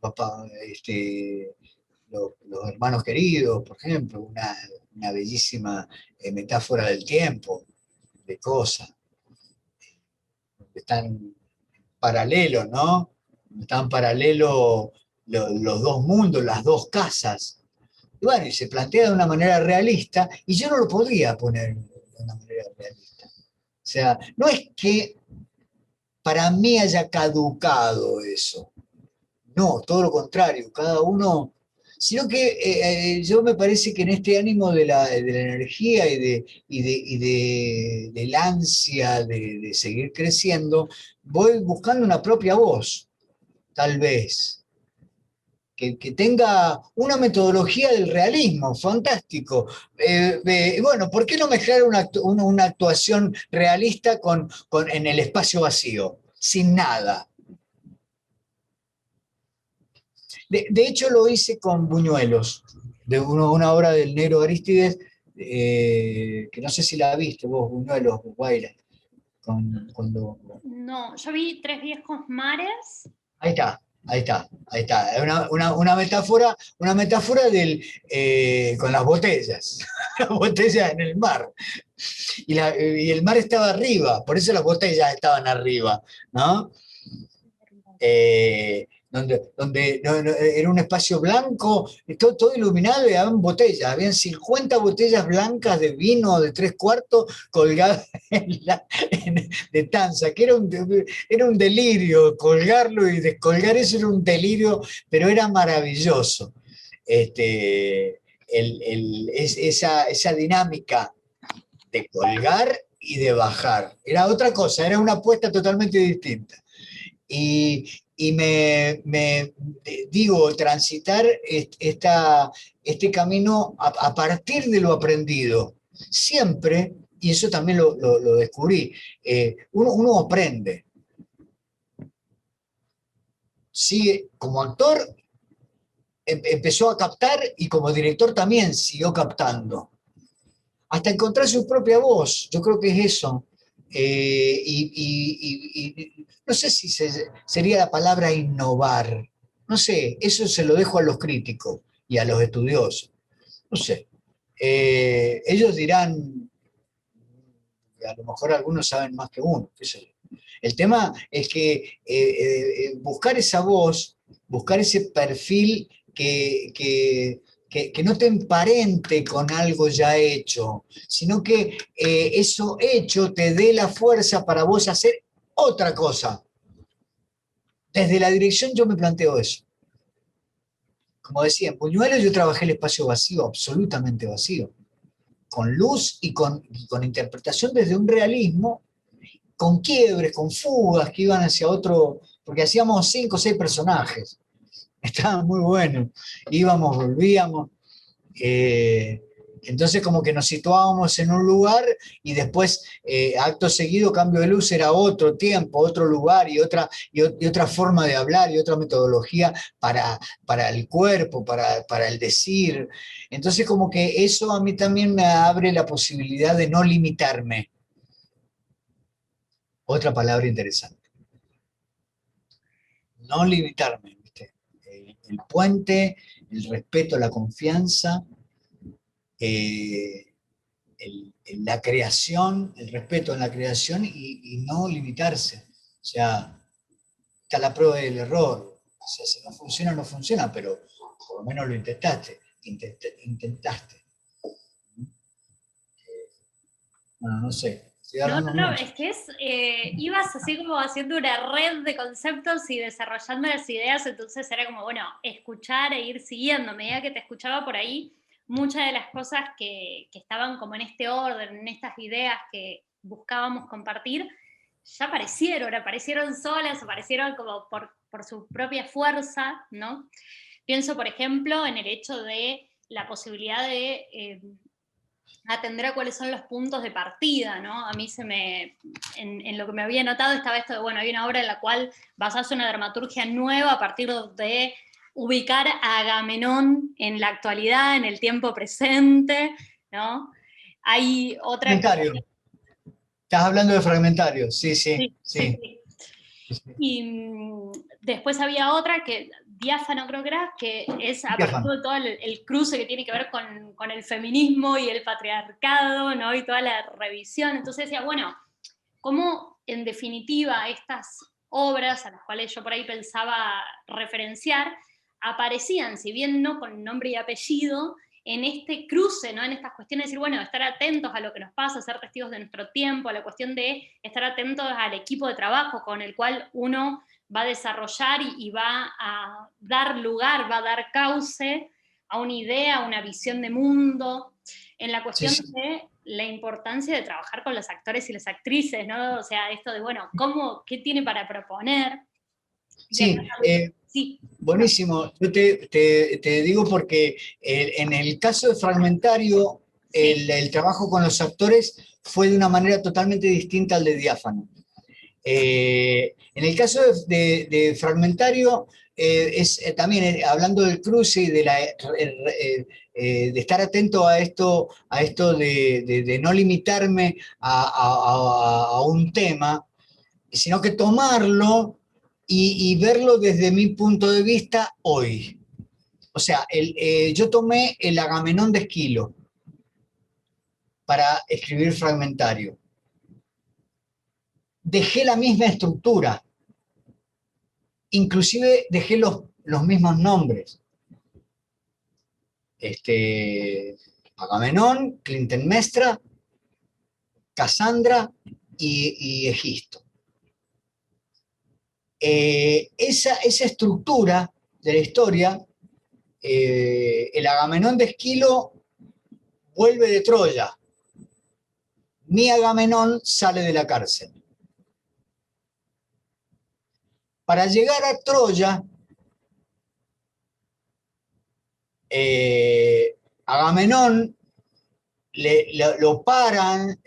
Papá, los hermanos queridos, por ejemplo, una bellísima metáfora del tiempo, de cosas, están paralelos, ¿no? Están paralelos los dos mundos, las dos casas. Y bueno, y se plantea de una manera realista, y yo no lo podría poner de una manera realista. O sea, no es que para mí haya caducado eso, no, todo lo contrario, cada uno, sino que yo me parece que en este ánimo de la energía del ansia de seguir creciendo, voy buscando una propia voz, tal vez, que tenga una metodología del realismo, fantástico. Bueno, ¿por qué no mezclar una actuación realista en el espacio vacío, sin nada? De hecho, lo hice con Buñuelos, de una obra del negro Arístides, que no sé si la viste vos, Buñuelos, Guaira. Cuando... No, yo vi Tres viejos mares. Ahí está, ahí está, ahí está. Una metáfora con las botellas, las botellas en el mar. Y el mar estaba arriba, por eso las botellas estaban arriba, ¿no? Donde era un espacio blanco, todo iluminado y habían botellas, habían 50 botellas blancas de vino de 3/4 colgadas de Tanza, que era un delirio, colgarlo y descolgar eso era un delirio, pero era maravilloso. Esa dinámica de colgar y de bajar, era otra cosa, era una apuesta totalmente distinta. Y digo, transitar este camino a partir de lo aprendido. Siempre, y eso también lo descubrí, uno aprende. Sigue, como actor empezó a captar y como director también siguió captando. Hasta encontrar su propia voz, yo creo que es eso. Y no sé si sería la palabra innovar, no sé, eso se lo dejo a los críticos y a los estudiosos, no sé. Ellos dirán, a lo mejor algunos saben más que uno, qué sé yo. El tema es que buscar esa voz, buscar ese perfil que que no te emparente con algo ya hecho, sino que eso hecho te dé la fuerza para vos hacer otra cosa. Desde la dirección yo me planteo eso. Como decía, en Buñuelos yo trabajé el espacio vacío, absolutamente vacío, con luz y con interpretación desde un realismo, con quiebres, con fugas que iban hacia otro, porque hacíamos 5 o 6 personajes. Estaba muy bueno. Íbamos, volvíamos. Entonces como que nos situábamos en un lugar y después, acto seguido, cambio de luz, era otro tiempo, otro lugar y otra forma de hablar y otra metodología para el cuerpo, para el decir. Entonces como que eso a mí también me abre la posibilidad de no limitarme. Otra palabra interesante. No limitarme, ¿viste? El puente, el respeto, la confianza, eh, la creación, el respeto en la creación y no limitarse. O sea, está la prueba del error. O sea, si no funciona, no funciona, pero por lo menos lo intentaste. Intentaste. Bueno, no sé, estoy No, hablando no, mucho. es que ibas así como haciendo una red de conceptos y desarrollando las ideas, entonces era como, bueno, escuchar e ir siguiendo. A medida que te escuchaba por ahí, muchas de las cosas que estaban como en este orden, en estas ideas que buscábamos compartir, ya aparecieron solas, aparecieron como por su propia fuerza, ¿no? Pienso, por ejemplo, en el hecho de la posibilidad de atender a cuáles son los puntos de partida, ¿no? A mí en lo que me había notado estaba esto de, bueno, hay una obra en la cual basás una dramaturgia nueva a partir de ubicar a Agamenón en la actualidad, en el tiempo presente, ¿no? Hay otra que... Fragmentario. Estás hablando de fragmentario. Sí, sí, Sí, sí, sí. sí. Y después había otra que, Diáfano creo que era, que es a partir Diáfano. de todo el cruce que tiene que ver con el feminismo y el patriarcado, ¿no? Y toda la revisión. Entonces decía, bueno, ¿cómo en definitiva estas obras a las cuales yo por ahí pensaba referenciar aparecían, si bien no con nombre y apellido, en este cruce, ¿no? En estas cuestiones de decir, bueno, estar atentos a lo que nos pasa, ser testigos de nuestro tiempo, a la cuestión de estar atentos al equipo de trabajo con el cual uno va a desarrollar y va a dar lugar, va a dar cauce a una idea, a una visión de mundo, en la Sí, cuestión sí. de la importancia de trabajar con los actores y las actrices, ¿no? O sea, esto de, bueno, ¿qué tiene para proponer? Y acá Sí, sí, perdón. buenísimo. Yo te digo porque en el caso de Fragmentario, Sí, el trabajo con los actores fue de una manera totalmente distinta al de Diáfano. En el caso de Fragmentario, también hablando del cruce y de estar atento a esto de no limitarme a un tema, sino que tomarlo y verlo desde mi punto de vista hoy. O sea, yo tomé el Agamenón de Esquilo para escribir Fragmentario. Dejé la misma estructura, inclusive dejé los mismos nombres. Agamenón, Clitemnestra, Casandra y Egisto. Esa estructura de la historia, el Agamenón de Esquilo vuelve de Troya. Mi Agamenón sale de la cárcel. Para llegar a Troya, Agamenón lo paran,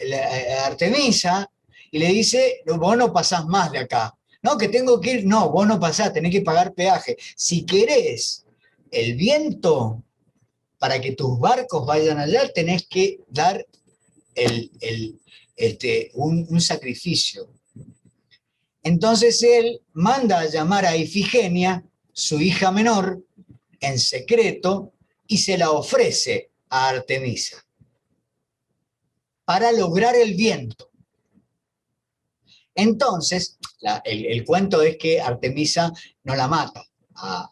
Artemisa, y le dice, vos no pasás más de acá. No, que tengo que ir, no, vos no pasás, tenés que pagar peaje. Si querés el viento para que tus barcos vayan allá, tenés que dar un sacrificio. Entonces él manda a llamar a Ifigenia, su hija menor, en secreto, y se la ofrece a Artemisa para lograr el viento. Entonces, el cuento es que Artemisa no la mata a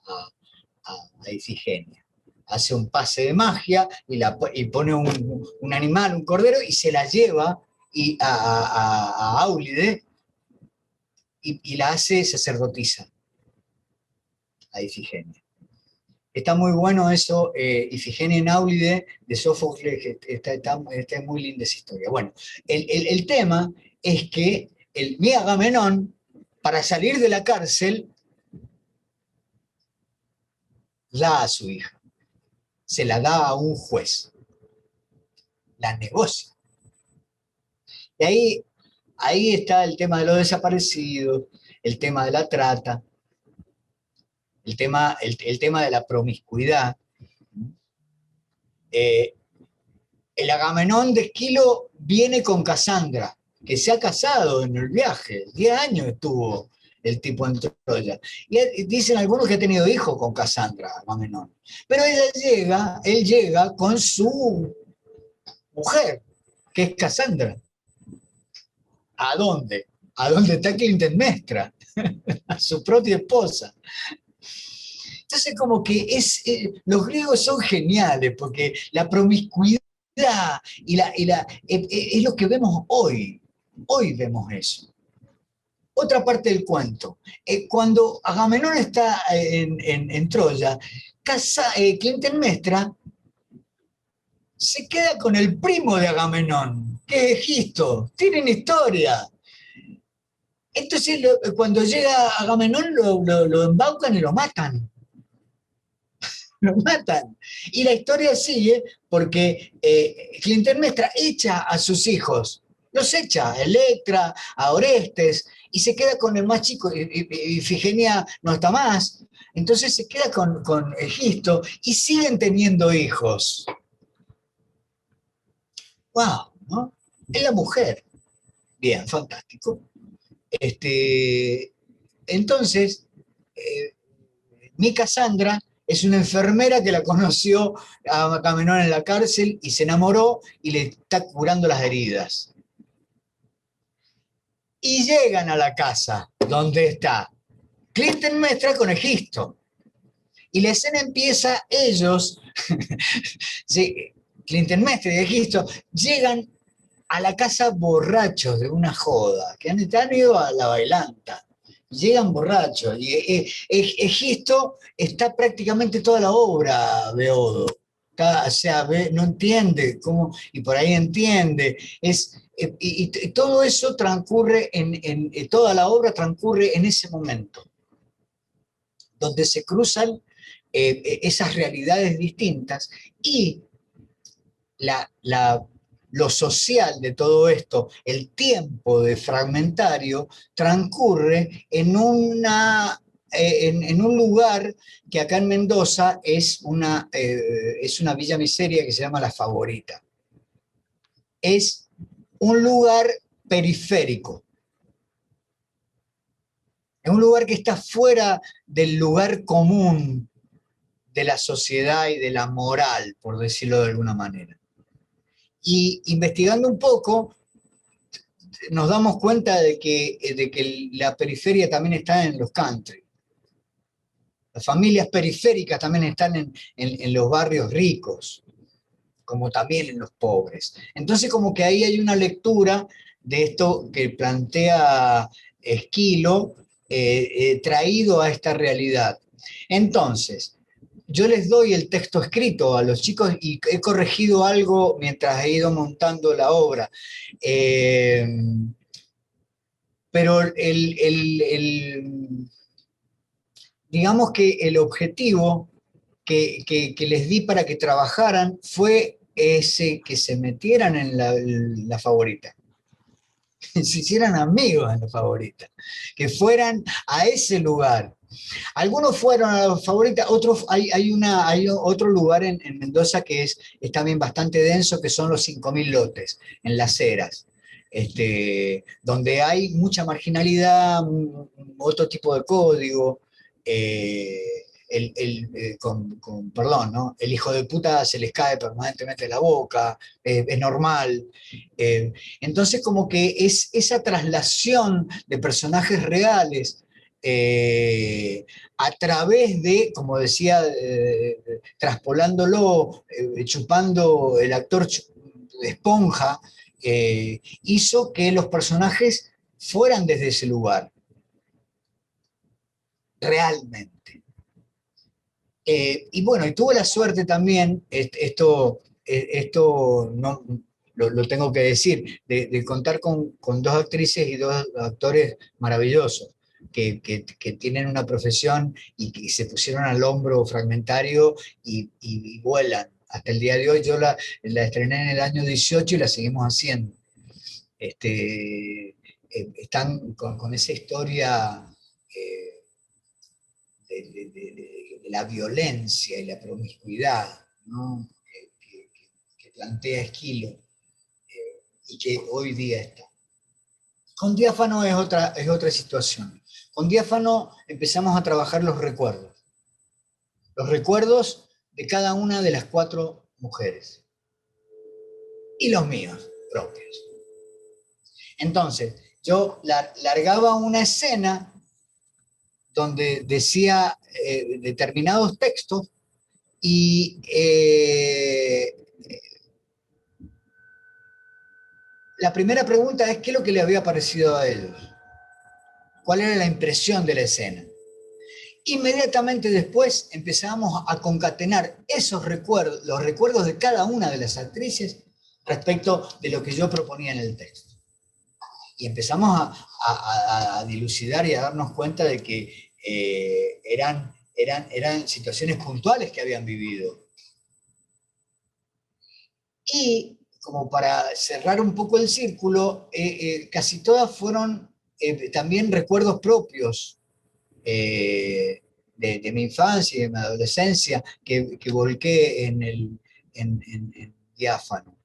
Ifigenia. hace un pase de magia y pone un animal, un cordero, y se la lleva a Áulide y la hace sacerdotisa a Ifigenia. Está muy bueno eso, Ifigenia en Áulide, de Sófocles, que está muy linda esa historia. Bueno, el tema es que mi Agamenón, para salir de la cárcel, da a su hija, se la da a un juez, la negocia. Y ahí está el tema de los desaparecidos, el tema de la trata, el tema de la promiscuidad. El Agamenón de Esquilo viene con Casandra, que se ha casado en el viaje, 10 años estuvo el tipo en Troya. Y dicen algunos que ha tenido hijos con Casandra, Agamenón. Pero él llega con su mujer, que es Casandra. ¿A dónde? ¿A dónde está Clitemnestra? A su propia esposa. Entonces, como que los griegos son geniales, porque la promiscuidad es lo que vemos hoy. Hoy vemos eso. Otra parte del cuento. Cuando Agamenón está en Troya, Clitemnestra se queda con el primo de Agamenón, que es Egisto. Tienen historia. Entonces, cuando llega Agamenón, lo embaucan y lo matan. Lo matan. Y la historia sigue porque Clitemnestra echa a sus hijos, los echa, a Electra, a Orestes, y se queda con el más chico, Ifigenia no está más, entonces se queda con Egisto y siguen teniendo hijos. ¡Wow! ¿No? Es la mujer. Bien, fantástico. Entonces, mi Cassandra es una enfermera que la conoció a Agamenón en la cárcel y se enamoró y le está curando las heridas. Y llegan a la casa donde está Clitemnestra con Egisto. Y la escena empieza, ellos, Clitemnestra y Egisto, llegan a la casa borrachos de una joda, que han ido a la bailanta. Llegan borrachos. Y Egisto está prácticamente toda la obra, Beodo. O sea, no entiende cómo, y por ahí entiende. Y todo eso transcurre, toda la obra transcurre en ese momento, donde se cruzan esas realidades distintas y lo social de todo esto, el tiempo de fragmentario, transcurre en un lugar que acá en Mendoza es una villa miseria que se llama La Favorita. Es un lugar periférico. Es un lugar que está fuera del lugar común de la sociedad y de la moral, por decirlo de alguna manera. Y investigando un poco, nos damos cuenta de que la periferia también está en los country. Las familias periféricas también están en los barrios ricos, como también en los pobres. Entonces, como que ahí hay una lectura de esto que plantea Esquilo, traído a esta realidad. Entonces, yo les doy el texto escrito a los chicos y he corregido algo mientras he ido montando la obra. Pero digamos que el objetivo que les di para que trabajaran fue ese, que se metieran en la favorita, que se hicieran amigos en la favorita, que fueran a ese lugar. Algunos fueron a la favorita, otros, hay otro lugar en Mendoza que es también bastante denso, que son los 5.000 lotes, en Las Heras, donde hay mucha marginalidad, otro tipo de código, perdón, ¿no? El hijo de puta se les cae permanentemente la boca, es normal. Entonces, como que es esa traslación de personajes reales a través de, como decía traspolándolo, chupando el actor de esponja, hizo que los personajes fueran desde ese lugar, realmente. Y bueno, y tuve la suerte también, esto no, lo tengo que decir, de contar con dos actrices y dos actores maravillosos, que tienen una profesión y que se pusieron al hombro Fragmentario y vuelan. Hasta el día de hoy yo la estrené en el año 18 y la seguimos haciendo. Están con esa historia de la violencia y la promiscuidad, ¿no? que plantea Esquilo, y que hoy día está. Con Diáfano es otra situación. Con Diáfano empezamos a trabajar los recuerdos de cada una de las 4 mujeres, y los míos propios. Entonces, yo largaba una escena donde decía determinados textos y la primera pregunta es: ¿qué es lo que le había parecido a ellos? ¿Cuál era la impresión de la escena? Inmediatamente después empezamos a concatenar esos recuerdos, los recuerdos de cada una de las actrices respecto de lo que yo proponía en el texto. Y empezamos a dilucidar y a darnos cuenta de que eran situaciones puntuales que habían vivido. Y como para cerrar un poco el círculo, casi todas fueron también recuerdos propios de mi infancia y de mi adolescencia que volqué en Diáfano.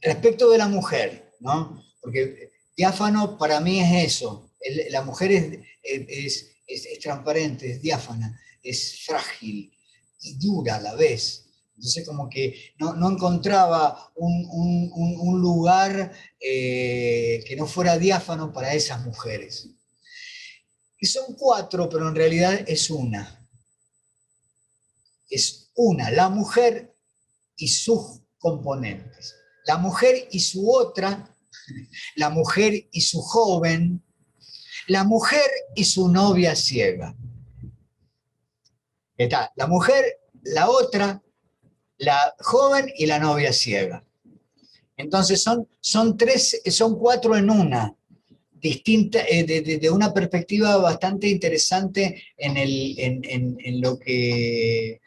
Respecto de la mujer, ¿no? Porque Diáfano para mí es eso. La mujer es transparente, es diáfana, es frágil y dura a la vez. Entonces como que no encontraba un lugar que no fuera diáfano para esas mujeres. Y son 4, pero en realidad es una. Es una, la mujer y sus componentes. La mujer y su otra, la mujer y su joven, la mujer y su novia ciega. Está la mujer, la otra, la joven y la novia ciega. Entonces son 4 en una, distinta, de una perspectiva bastante interesante en lo que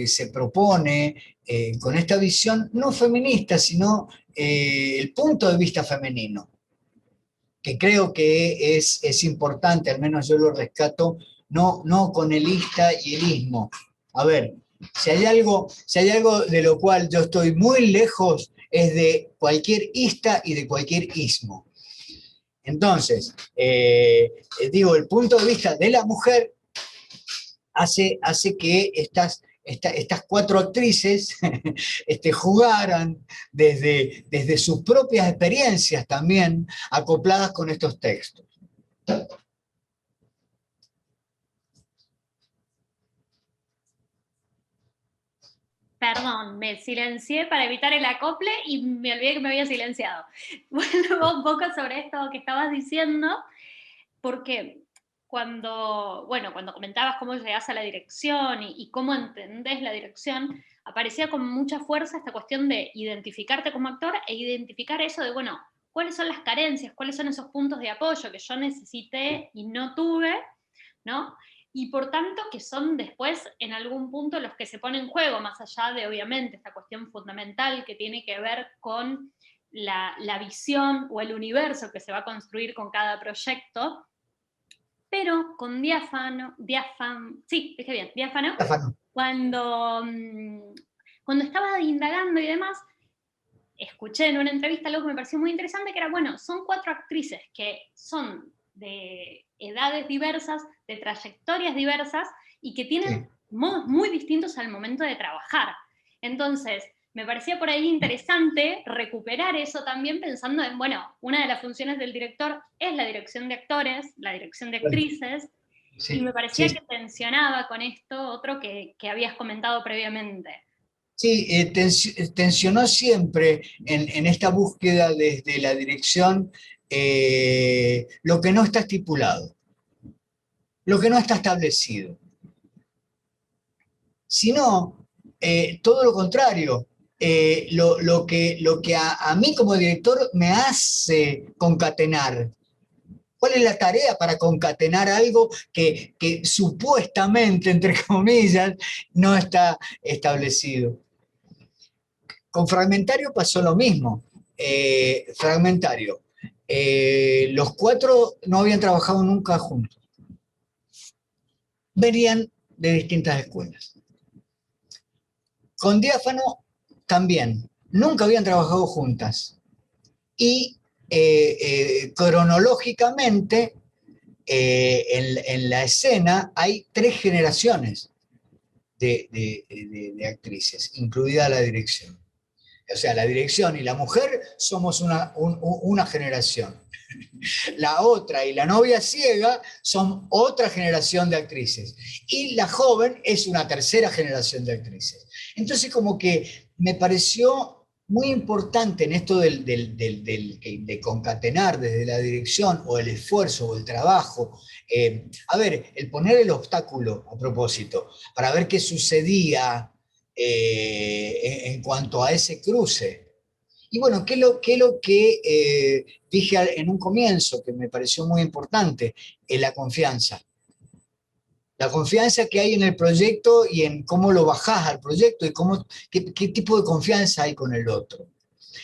se propone con esta visión no feminista, sino el punto de vista femenino, que creo que es importante, al menos yo lo rescato, no con el ista y el ismo. A ver, si hay algo de lo cual yo estoy muy lejos, es de cualquier ista y de cualquier ismo. Entonces, digo, el punto de vista de la mujer hace que estas 4 actrices jugaran desde sus propias experiencias también, acopladas con estos textos. Perdón, me silencié para evitar el acople y me olvidé que me había silenciado. Bueno, un poco sobre esto que estabas diciendo, porque cuando comentabas cómo llegás a la dirección y cómo entendés la dirección, aparecía con mucha fuerza esta cuestión de identificarte como actor e identificar eso de, bueno, cuáles son las carencias, cuáles son esos puntos de apoyo que yo necesité y no tuve, ¿no? Y por tanto que son después en algún punto los que se ponen en juego, más allá de obviamente esta cuestión fundamental que tiene que ver con la visión o el universo que se va a construir con cada proyecto, pero con Diáfano, sí, dije bien, Diáfano, cuando estaba indagando y demás, escuché en una entrevista algo que me pareció muy interesante, que era, bueno, son 4 actrices que son de edades diversas, de trayectorias diversas, y que tienen modos muy distintos al momento de trabajar. Entonces, me parecía por ahí interesante recuperar eso también pensando en, bueno, una de las funciones del director es la dirección de actores, la dirección de actrices, Y Sí, me parecía sí, que tensionaba con esto otro que habías comentado previamente. sí, tensionó siempre en esta búsqueda desde la dirección lo que no está estipulado, lo que no está establecido, sino todo lo contrario. Lo que a mí como director me hace concatenar. ¿Cuál es la tarea para concatenar algo que supuestamente, entre comillas, no está establecido? Con Fragmentario pasó lo mismo. Fragmentario. Los cuatro no habían trabajado nunca juntos. Venían de distintas escuelas. Con Diáfano también. Nunca habían trabajado juntas. Y cronológicamente, en la escena hay tres generaciones de actrices, incluida la dirección. O sea, la dirección y la mujer somos una generación. La otra y la novia ciega son otra generación de actrices. Y la joven es una tercera generación de actrices. Entonces, como que me pareció muy importante en esto de concatenar desde la dirección o el esfuerzo o el trabajo. A ver, el poner el obstáculo a propósito, para ver qué sucedía en cuanto a ese cruce. Y bueno, ¿qué es lo que dije en un comienzo, que me pareció muy importante? La confianza. La confianza que hay en el proyecto y en cómo lo bajás al proyecto y qué tipo de confianza hay con el otro.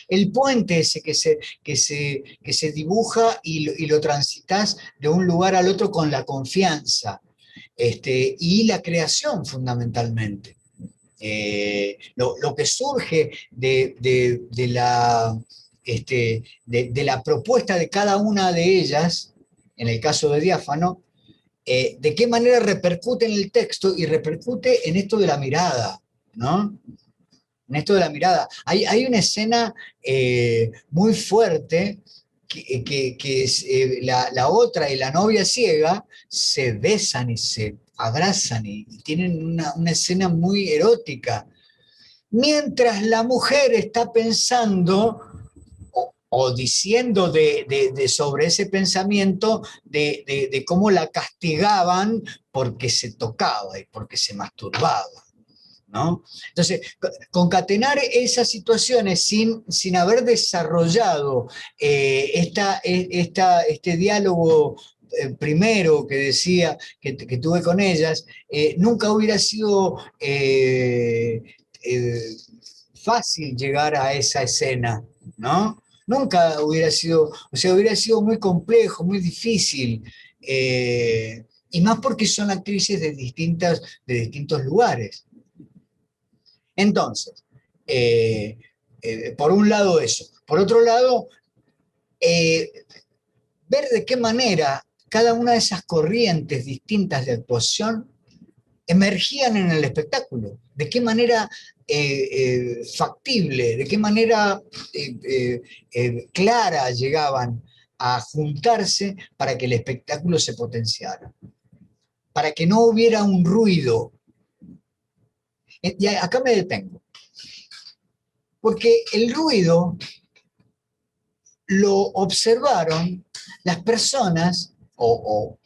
El puente ese que se dibuja y lo transitas de un lugar al otro con la confianza y la creación fundamentalmente. Lo que surge de la propuesta de cada una de ellas, en el caso de Diáfano, de qué manera repercute en el texto y repercute en esto de la mirada, ¿no? En esto de la mirada. Hay una escena muy fuerte que es, la otra y la novia ciega se besan y se abrazan y tienen una escena muy erótica, mientras la mujer está pensando o diciendo sobre ese pensamiento de cómo la castigaban porque se tocaba y porque se masturbaba. ¿No? Entonces, concatenar esas situaciones sin haber desarrollado este diálogo primero que decía que tuve con ellas, nunca hubiera sido eh, fácil llegar a esa escena, ¿no? Nunca hubiera sido, o sea, hubiera sido muy complejo, muy difícil, y más porque son actrices de distintos lugares. Entonces, por un lado eso. Por otro lado, eh, ver de qué manera cada una de esas corrientes distintas de actuación emergían en el espectáculo, de qué manera factible, de qué manera clara llegaban a juntarse para que el espectáculo se potenciara, para que no hubiera un ruido. Y acá me detengo, porque el ruido lo observaron las personas o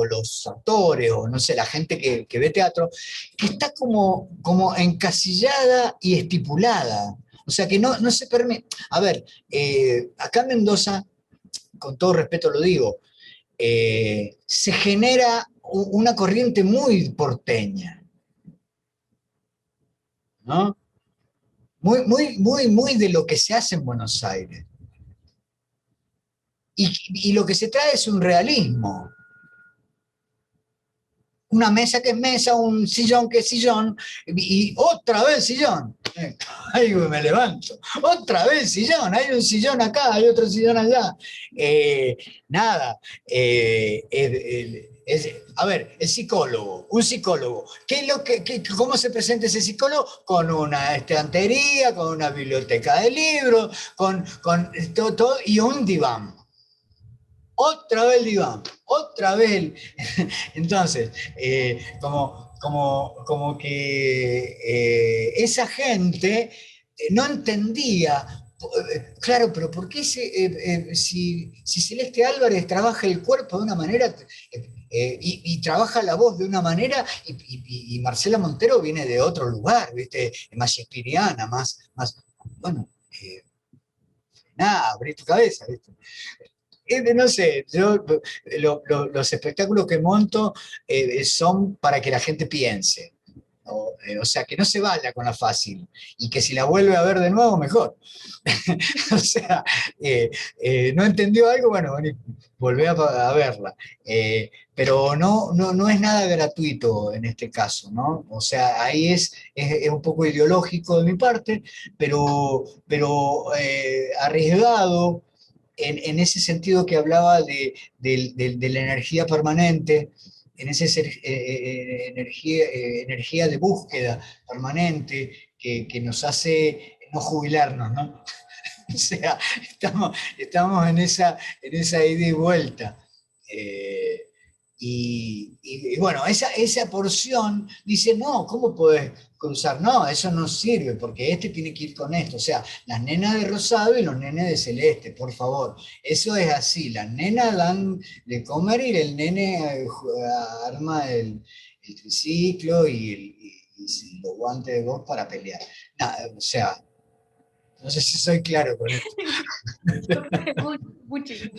los actores, o no sé, la gente que ve teatro, que está como encasillada y estipulada. O sea, que no se permite. A ver, acá en Mendoza, con todo respeto lo digo, se genera una corriente muy porteña, ¿no? Muy de lo que se hace en Buenos Aires. Y lo que se trae es un realismo. Una mesa que es mesa, un sillón que es sillón, y otra vez sillón. Ay, me levanto. Otra vez sillón, hay un sillón acá, hay otro sillón allá. Nada. A ver, el psicólogo, un psicólogo. ¿Cómo se presenta ese psicólogo? Con una estantería, con una biblioteca de libros, con todo, y un diván. otra vez el diván, otra vez. Entonces, como que esa gente no entendía, claro, pero ¿por qué si Celeste Álvarez trabaja el cuerpo de una manera y trabaja la voz de una manera y Marcela Montero viene de otro lugar, ¿viste? Más shakespeariana, bueno, nada, abrí tu cabeza, ¿viste? No sé, yo los espectáculos que monto son para que la gente piense. O sea, que no se vaya con la fácil y que si la vuelve a ver de nuevo, mejor. O sea, no entendió algo, bueno, volvé a verla. Pero no es nada gratuito en este caso, ¿no? O sea, ahí es un poco ideológico de mi parte, pero arriesgado en ese sentido que hablaba de la energía permanente, en esa energía de búsqueda permanente que nos hace no jubilarnos, ¿no? O sea, estamos en esa ida y vuelta. Eh, y bueno, esa porción dice, no, ¿cómo podés cruzar? No, eso no sirve, porque este tiene que ir con esto. O sea, las nenas de rosado y los nenes de celeste, por favor. Eso es así, las nenas dan de comer y el nene arma el triciclo y los guantes de voz para pelear. Nada, o sea, no sé si soy claro con esto. Muchísimo.